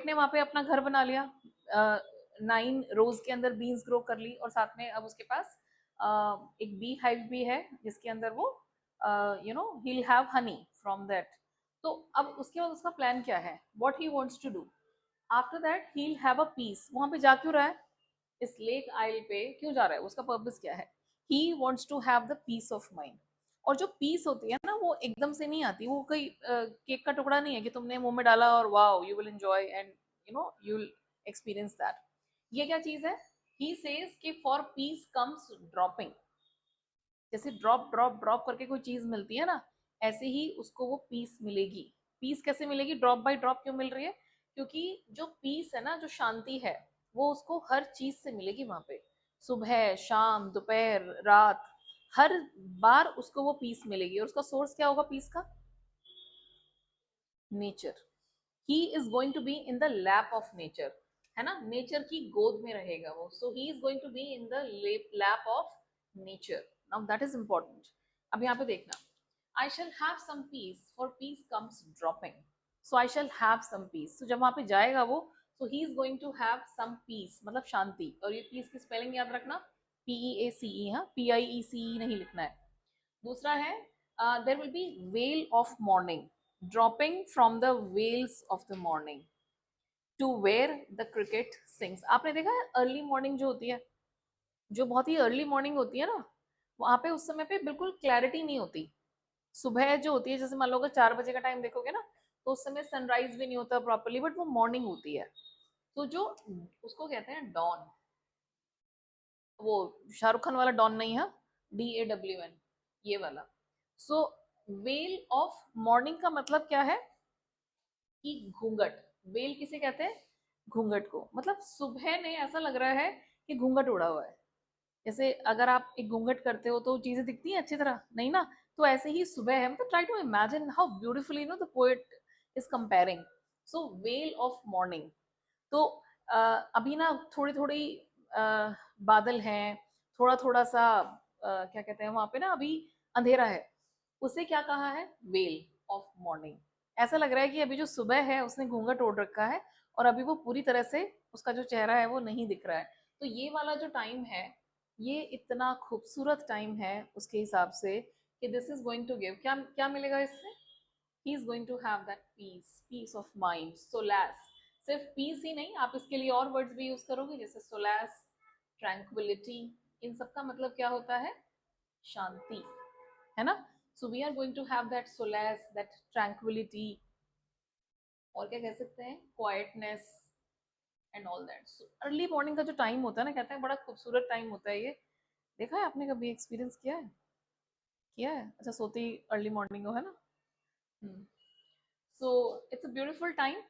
Poet ने वहां पे अपना घर बना लिया, 9 रोज के अंदर बीन्स ग्रो कर ली, और साथ में अब उसके पास एक बी हाइव भी है जिसके अंदर वो he'll have honey from that. तो अब उसके बाद उसका प्लान क्या है, what he wants to do after that, he'll have a peace. वहां पे जा क्यों रहा है, इस लेक आइल पे क्यों जा रहा है, उसका पर्पस क्या है, he wants to have the peace of mind. और जो पीस होती है ना वो एकदम से नहीं आती, वो कोई केक का टुकड़ा नहीं है कि तुमने मुंह में डाला और wow you will enjoy and you will experience that. ये क्या चीज है, ही सेज कि फॉर पीस कम्स ड्रॉपिंग. जैसे ड्रॉप ड्रॉप ड्रॉप करके कोई चीज मिलती है ना, ऐसे ही उसको वो पीस मिलेगी. पीस कैसे मिलेगी, ड्रॉप बाय ड्रॉप क्यों मिल रही है, क्योंकि जो पीस है ना, जो शांति है, वो उसको हर चीज से मिलेगी वहां पे. सुबह शाम दोपहर रात, हर बार उसको वो पीस मिलेगी. और उसका सोर्स क्या होगा पीस का, nature. He is going to be in the lap of nature, है ना, नेचर की गोद में रहेगा वो. So he is going to be in the lap of nature. Now that is important. अब यहाँ पे देखना, I shall have some peace for peace comes dropping. So I shall have some peace, तो जब वहां पे जाएगा वो, so he is going to have some piece मतलब शांति. और ये पीस की स्पेलिंग याद रखना, PEACE, हाँ, PIECE नहीं लिखना है. दूसरा है there will be well of morning dropping from the wells of the morning to where the cricket sings. आपने देखा है अर्ली मॉर्निंग जो होती है, जो बहुत ही अर्ली मॉर्निंग होती है ना, वहां पे उस समय पे बिल्कुल क्लैरिटी नहीं होती. सुबह जो होती है, जैसे मान लो अगर 4 बजे का टाइम देखोगे ना, तो उस समय सनराइज भी नहीं होता प्रॉपरली, बट वो मॉर्निंग होती है. तो जो उसको कहते हैं डॉन, वो शाहरुख खान वाला डॉन नहीं है, DAWN, ये वाला. सो वेल ऑफ मॉर्निंग का मतलब क्या है कि घूंघट. वेल किसे कहते हैं, घूंघट को. मतलब सुबह ने ऐसा लग रहा है कि घूंघट उड़ा हुआ है. जैसे अगर आप एक घूंघट करते हो तो चीजें दिखती हैं अच्छी तरह, नहीं ना. तो ऐसे ही सुबह है, मतलब try to imagine how beautifully the poet is comparing. So well of morning. तो अभी ना थोड़ी थोड़ी बादल हैं, थोड़ा थोड़ा सा क्या कहते हैं वहां पे ना, अभी अंधेरा है, उसे क्या कहा है, वेल ऑफ मॉर्निंग. ऐसा लग रहा है कि अभी जो सुबह है उसने घूंघट ओढ़ रखा है, और अभी वो पूरी तरह से उसका जो चेहरा है वो नहीं दिख रहा है. तो ये वाला जो टाइम है, ये इतना खूबसूरत टाइम है उसके हिसाब से, कि this is going to give क्या क्या मिलेगा इससे, he is going to have that peace, peace of mind, solace. सिर्फ पीस ही नहीं, आप इसके लिए और वर्ड्स भी यूज करोगे, जैसे सोलैस, ट्रैंक्विलिटी. इन सब का मतलब क्या होता है, शांति, है ना. So we are going to have that solace, that tranquillity, और क्या कह सकते हैं, quietness and all that. Early morning का जो टाइम होता है ना, कहते हैं बड़ा खूबसूरत टाइम होता है ये. देखा है आपने, कभी एक्सपीरियंस किया है, किया है, अच्छा सोते ही अर्ली मॉर्निंग हो, है ना. So it's a beautiful time.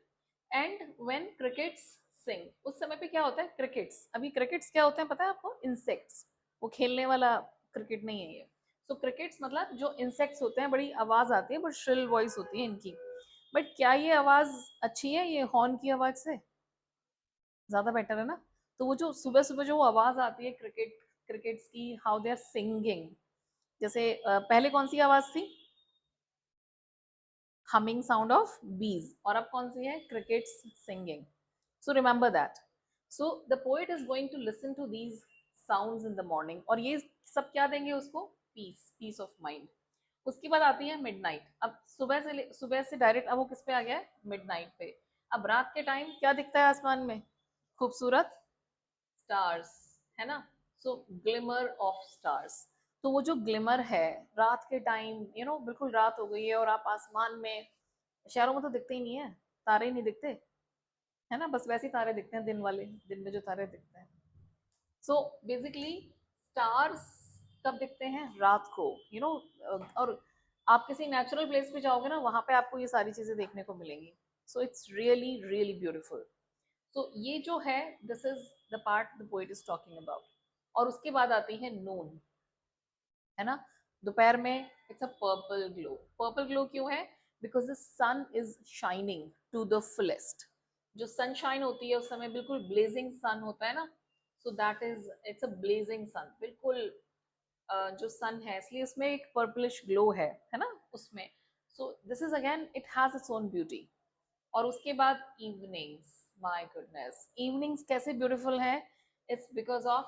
And when crickets sing, उस समय पे क्या होता है, क्रिकेट्स. अभी क्रिकेट्स क्या होते हैं पता है आपको, इंसेक्ट्स. वो खेलने वाला क्रिकेट नहीं है ये. सो क्रिकेट्स मतलब जो इंसेक्ट्स होते हैं, बड़ी आवाज आती है, बड़ी श्रिल वॉइस होती है इनकी. बट क्या ये आवाज अच्छी है, ये हॉर्न की आवाज से ज्यादा बेटर है ना. तो वो जो सुबह सुबह जो आवाज आती है क्रिकेट्स की, हाउ दे आर सिंगिंग. जैसे पहले कौन सी आवाज थी, हमिंग साउंड ऑफ बीज, और अब कौन सी है, crickets singing. So remember that. So the poet is going to listen to these sounds in the morning, और ये सब क्या देंगे उसको, पीस, पीस ऑफ माइंड. उसके बाद आती है मिडनाइट. अब सुबह से डायरेक्ट अब वो किस पे आ गया है, मिडनाइट पे. अब रात के टाइम क्या दिखता है आसमान में, खूबसूरत स्टार्स, है ना. सो ग्लिमर ऑफ स्टार्स. तो वो जो ग्लिमर है रात के टाइम, बिल्कुल रात हो गई है और आप आसमान में, शहरों में तो दिखते ही नहीं है, तारे ही नहीं दिखते, है ना, बस वैसे ही तारे दिखते हैं दिन वाले, दिन में जो तारे दिखते हैं. सो बेसिकली स्टार्स कब दिखते हैं, रात को, और आप किसी नेचुरल प्लेस पे जाओगे ना, वहां पे आपको ये सारी चीजें देखने को मिलेंगी. So it's really really beautiful. तो ये जो है, this is the part the poet is talking about. और उसके बाद आती है नून, है ना, दोपहर में. It's a purple glow. Purple glow क्यों है, because the sun is shining to the fullest. जो सनशाइन होती है उस समय बिल्कुल ब्लेजिंग सन होता है ना. So that is, it's a blazing sun, बिल्कुल जो सन है, इसलिए उसमें एक पर्पलिश ग्लो है ना उसमें. So this is again, it has its own beauty. और उसके बाद इवनिंग्स. माय गुडनेस, इवनिंग्स कैसे ब्यूटीफुल हैं, it's because of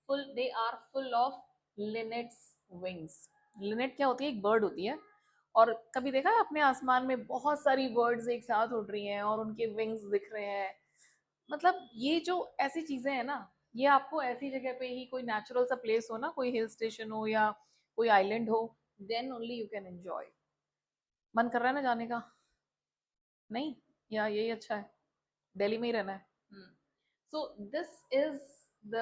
full, they are full of linnet's wings. Linnet क्या होती है? एक बर्ड होती है। और कभी देखा है आपने आसमान में बहुत सारी बर्ड्स एक साथ उड़ रही हैं और उनके विंग्स दिख रहे हैं? मतलब ये जो ऐसी चीजें हैं ना, ये आपको ऐसी जगह पे ही, कोई नेचुरल सा प्लेस हो ना, कोई हिल स्टेशन हो या कोई आइलैंड हो, then only you can enjoy. मन कर रहा है ना जाने का? नहीं? या यही अच्छा है, दिल्ली में ही रहना है? So this is the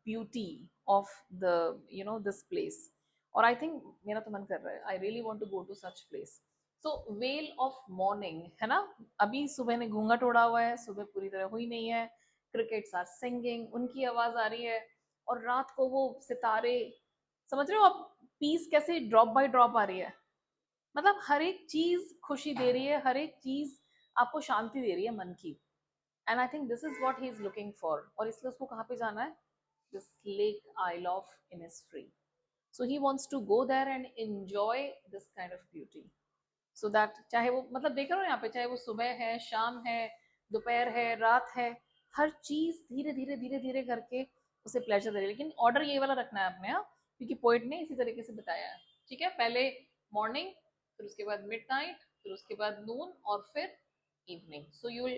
beauty of the, you know, this place. और आई थिंक मेरा तो मन कर रहा है, I really want to go to such place. So well of morning है ना, अभी सुबह ने घूंघट ओढ़ा हुआ है, सुबह पूरी तरह हुई नहीं है, क्रिकेट्स आर सिंगिंग, उनकी आवाज आ रही है, और रात को वो सितारे, समझ रहे हो आप? पीस कैसे ड्रॉप बाय ड्रॉप आ रही है, मतलब हर एक चीज खुशी दे रही है, हर एक चीज आपको शांति दे रही है मन की। And I think this is what he is looking for, और इसलिए उसको कहाँ पे जाना है? This lake isle of Innisfree. So he wants to go there and enjoy this kind of beauty. So that, चाहे वो, मतलब देख रहे हो यहाँ पे, चाहे वो सुबह है, शाम है, दोपहर है, रात है, हर चीज धीरे धीरे धीरे धीरे करके उसे प्लेजर दे रही है। लेकिन ऑर्डर ये वाला रखना है आपने, हाँ, क्योंकि पोइट ने इसी तरीके से बताया है। ठीक है, पहले मॉर्निंग, फिर उसके बाद मिड नाइट, फिर उसके बाद नून, और फिर इवनिंग। So you will